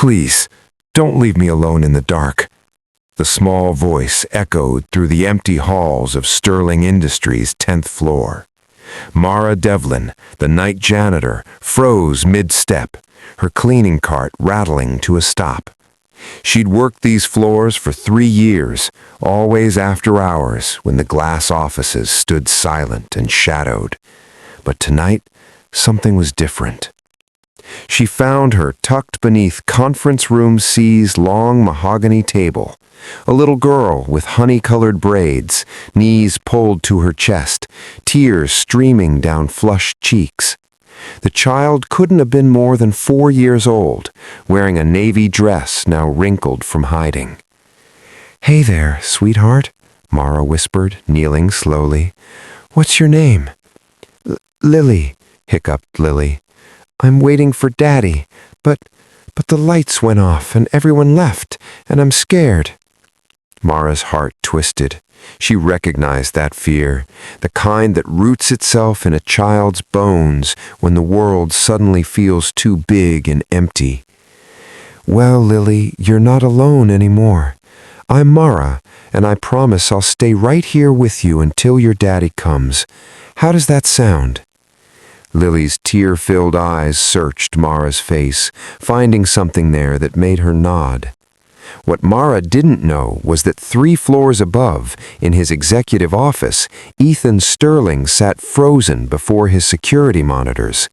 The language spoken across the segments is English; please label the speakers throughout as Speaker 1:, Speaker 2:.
Speaker 1: Please, don't leave me alone in the dark." The small voice echoed through the empty halls of Sterling Industries' 10th floor. Mara Devlin, the night janitor, froze mid-step, her cleaning cart rattling to a stop. She'd worked these floors for 3 years, always after hours when the glass offices stood silent and shadowed. But tonight, something was different. She found her tucked beneath Conference Room C's long mahogany table, a little girl with honey-colored braids, knees pulled to her chest, tears streaming down flushed cheeks. The child couldn't have been more than 4 years old, wearing a navy dress now wrinkled from hiding. "Hey there, sweetheart," Mara whispered, kneeling slowly. "What's your name?" "Lily," hiccuped Lily. "I'm waiting for Daddy, but the lights went off and everyone left, and I'm scared." Mara's heart twisted. She recognized that fear, the kind that roots itself in a child's bones when the world suddenly feels too big and empty. "Well, Lily, you're not alone anymore. I'm Mara, and I promise I'll stay right here with you until your daddy comes. How does that sound?" Lily's tear-filled eyes searched Mara's face, finding something there that made her nod. What Mara didn't know was that 3 floors above, in his executive office, Ethan Sterling sat frozen before his security monitors.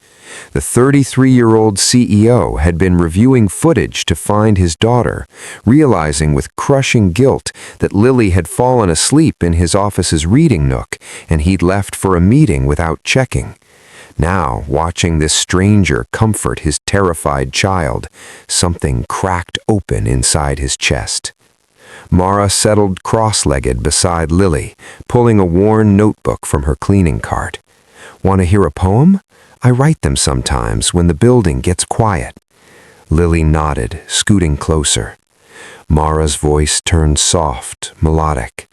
Speaker 1: The 33-year-old CEO had been reviewing footage to find his daughter, realizing with crushing guilt that Lily had fallen asleep in his office's reading nook and he'd left for a meeting without checking. Now, watching this stranger comfort his terrified child, something cracked open inside his chest. Mara settled cross-legged beside Lily, pulling a worn notebook from her cleaning cart. "Want to hear a poem? I write them sometimes when the building gets quiet." Lily nodded, scooting closer. Mara's voice turned soft, melodic.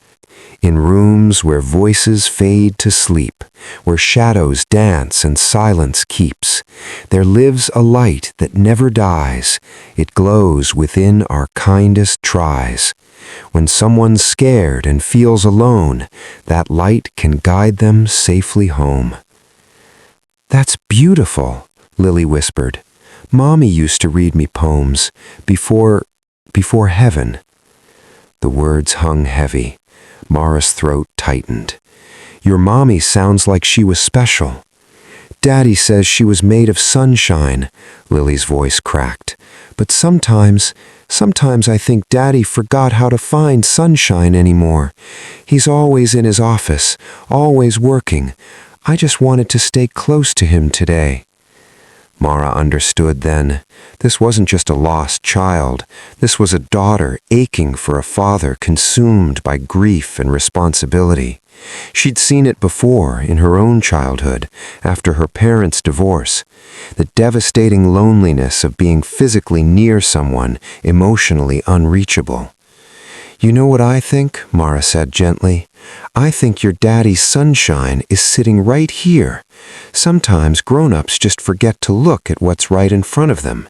Speaker 1: "In rooms where voices fade to sleep, where shadows dance and silence keeps, there lives a light that never dies. It glows within our kindest tries. When someone's scared and feels alone, that light can guide them safely home." "That's beautiful," Lily whispered. "Mommy used to read me poems before heaven." The words hung heavy. Mara's throat tightened. "Your mommy sounds like she was special." "Daddy says she was made of sunshine," Lily's voice cracked. "But sometimes I think Daddy forgot how to find sunshine anymore. He's always in his office, always working. I just wanted to stay close to him today." Mara understood then. This wasn't just a lost child. This was a daughter aching for a father consumed by grief and responsibility. She'd seen it before in her own childhood, after her parents' divorce. The devastating loneliness of being physically near someone, emotionally unreachable. "You know what I think?" Mara said gently. "I think your daddy's sunshine is sitting right here. Sometimes grown-ups just forget to look at what's right in front of them."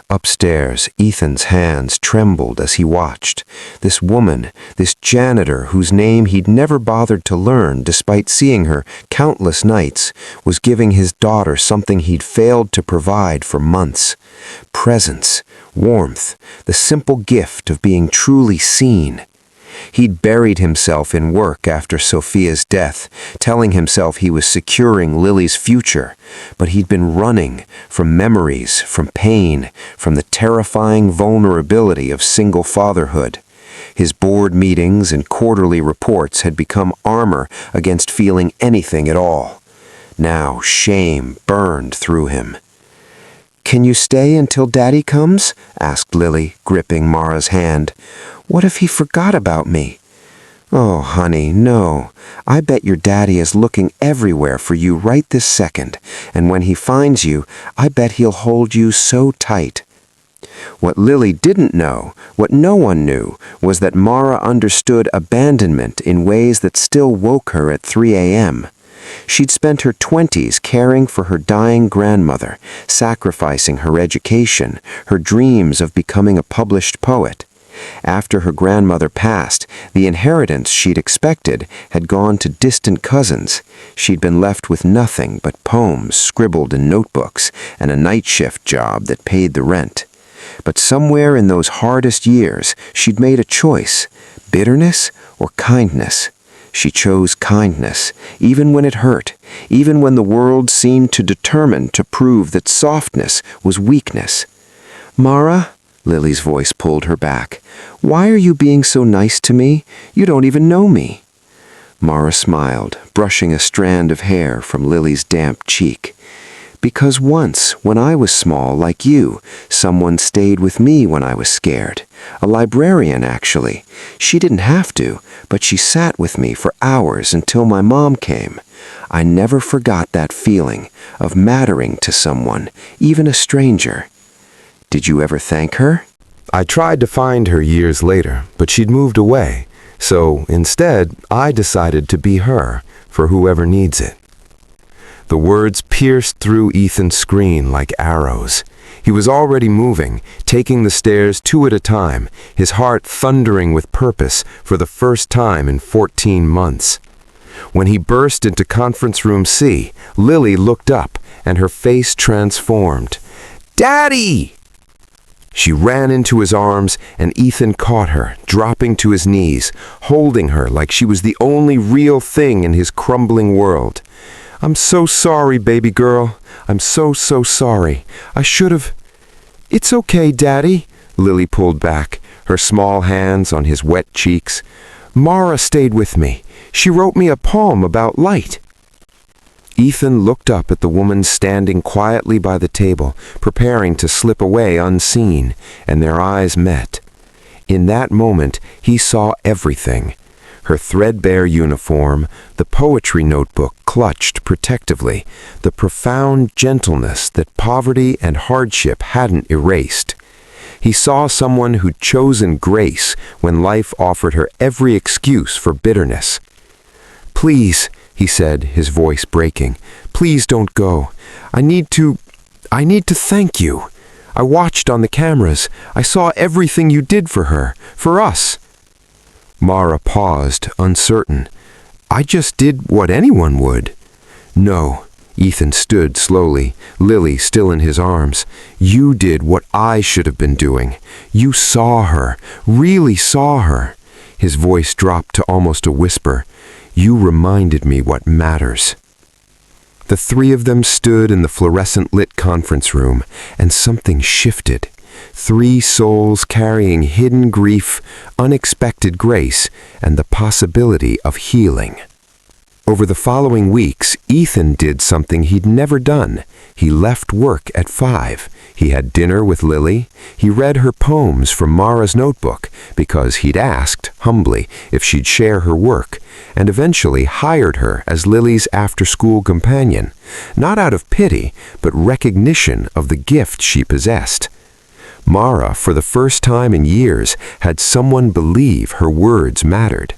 Speaker 1: Upstairs, Ethan's hands trembled as he watched. This woman, this janitor whose name he'd never bothered to learn despite seeing her countless nights, was giving his daughter something he'd failed to provide for months. Presence, warmth, the simple gift of being truly seen. He'd buried himself in work after Sophia's death, telling himself he was securing Lily's future, but he'd been running from memories, from pain, from the terrifying vulnerability of single fatherhood. His board meetings and quarterly reports had become armor against feeling anything at all. Now shame burned through him. "Can you stay until Daddy comes?" asked Lily, gripping Mara's hand. "What if he forgot about me?" "Oh, honey, no. I bet your daddy is looking everywhere for you right this second, and when he finds you, I bet he'll hold you so tight." What Lily didn't know, what no one knew, was that Mara understood abandonment in ways that still woke her at 3 a.m.
Speaker 2: She'd spent her 20s caring for her dying grandmother, sacrificing her education, her dreams of becoming a published poet. After her grandmother passed, the inheritance she'd expected had gone to distant cousins. She'd been left with nothing but poems scribbled in notebooks and a night shift job that paid the rent. But somewhere in those hardest years, she'd made a choice: bitterness or kindness. She chose kindness, even when it hurt, even when the world seemed too determined to prove that softness was weakness. "Mara," Lily's voice pulled her back, "why are you being so nice to me? You don't even know me." Mara smiled, brushing a strand of hair from Lily's damp cheek. "Because once, when I was small like you, someone stayed with me when I was scared. A librarian, actually. She didn't have to, but she sat with me for hours until my mom came. I never forgot that feeling of mattering to someone, even a stranger." "Did you ever thank her?"
Speaker 1: I tried to find her years later, but she'd moved away. So instead, I decided to be her for whoever needs it. The words pierced through Ethan's screen like arrows. He was already moving, taking the stairs 2 at a time, his heart thundering with purpose for the first time in 14 months. When he burst into conference room C, Lily looked up and her face transformed. "Daddy!" She ran into his arms, and Ethan caught her, dropping to his knees, holding her like she was the only real thing in his crumbling world. "I'm so sorry, baby girl. I'm so sorry. I should have—" "It's okay, Daddy," Lily pulled back, her small hands on his wet cheeks. "Mara stayed with me. She wrote me a poem about light." Ethan looked up at the woman standing quietly by the table, preparing to slip away unseen, and their eyes met. In that moment, he saw everything. Her threadbare uniform, the poetry notebook clutched protectively, the profound gentleness that poverty and hardship hadn't erased. He saw someone who'd chosen grace when life offered her every excuse for bitterness. "Please," he said, his voice breaking, "please don't go. I need to thank you. I watched on the cameras. I saw everything you did for her, for us." Mara paused, uncertain. "I just did what anyone would." "No." Ethan stood slowly, Lily still in his arms. "You did what I should have been doing. You saw her, really saw her." His voice dropped to almost a whisper. "You reminded me what matters." The 3 of them stood in the fluorescent-lit conference room, and something shifted. 3 souls carrying hidden grief, unexpected grace, and the possibility of healing. Over the following weeks, Ethan did something he'd never done. He left work at 5. He had dinner with Lily. He read her poems from Mara's notebook because he'd asked, humbly, if she'd share her work, and eventually hired her as Lily's after-school companion, not out of pity, but recognition of the gift she possessed. Mara, for the first time in years, had someone believe her words mattered.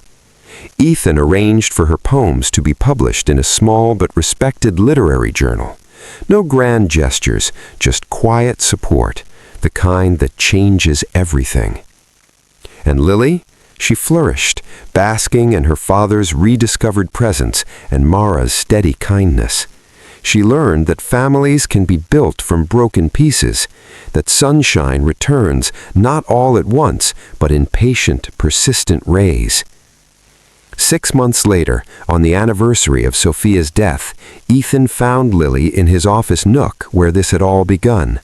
Speaker 1: Ethan arranged for her poems to be published in a small but respected literary journal. No grand gestures, just quiet support, the kind that changes everything. And Lily? She flourished, basking in her father's rediscovered presence and Mara's steady kindness. She learned that families can be built from broken pieces, that sunshine returns not all at once, but in patient, persistent rays. 6 months later, on the anniversary of Sophia's death, Ethan found Lily in his office nook where this had all begun.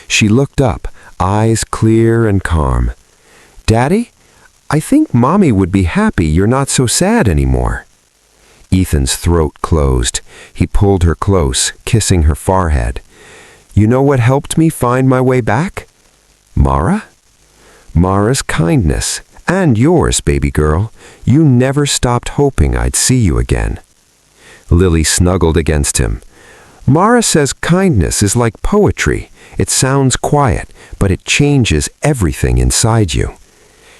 Speaker 1: She looked up, eyes clear and calm. "Daddy, I think Mommy would be happy you're not so sad anymore." Ethan's throat closed. He pulled her close, kissing her forehead. "You know what helped me find my way back?" "Mara?" "Mara's kindness. And yours, baby girl. You never stopped hoping I'd see you again." Lily snuggled against him. "Mara says kindness is like poetry. It sounds quiet, but it changes everything inside you."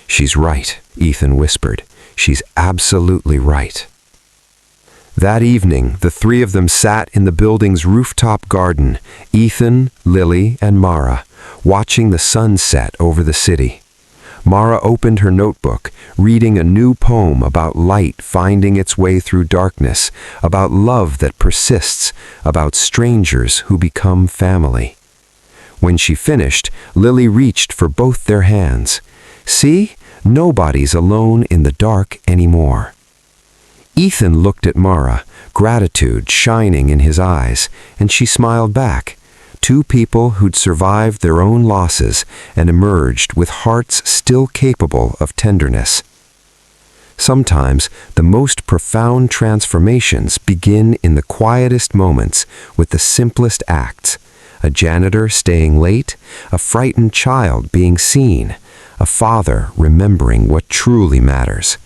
Speaker 1: "She's right," Ethan whispered. "She's absolutely right."
Speaker 2: That evening, the three of them sat in the building's rooftop garden, Ethan, Lily, and Mara, watching the sun set over the city. Mara opened her notebook, reading a new poem about light finding its way through darkness, about love that persists, about strangers who become family. When she finished, Lily reached for both their hands. See, nobody's alone in the dark anymore. Ethan looked at Mara, gratitude shining in his eyes, and she smiled back. Two people who'd survived their own losses and emerged with hearts still capable of tenderness. Sometimes the most profound transformations begin in the quietest moments with the simplest acts. A janitor staying late, a frightened child being seen, a father remembering what truly matters.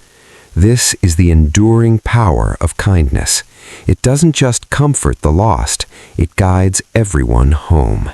Speaker 2: This is the enduring power of kindness. It doesn't just comfort the lost, it guides everyone home.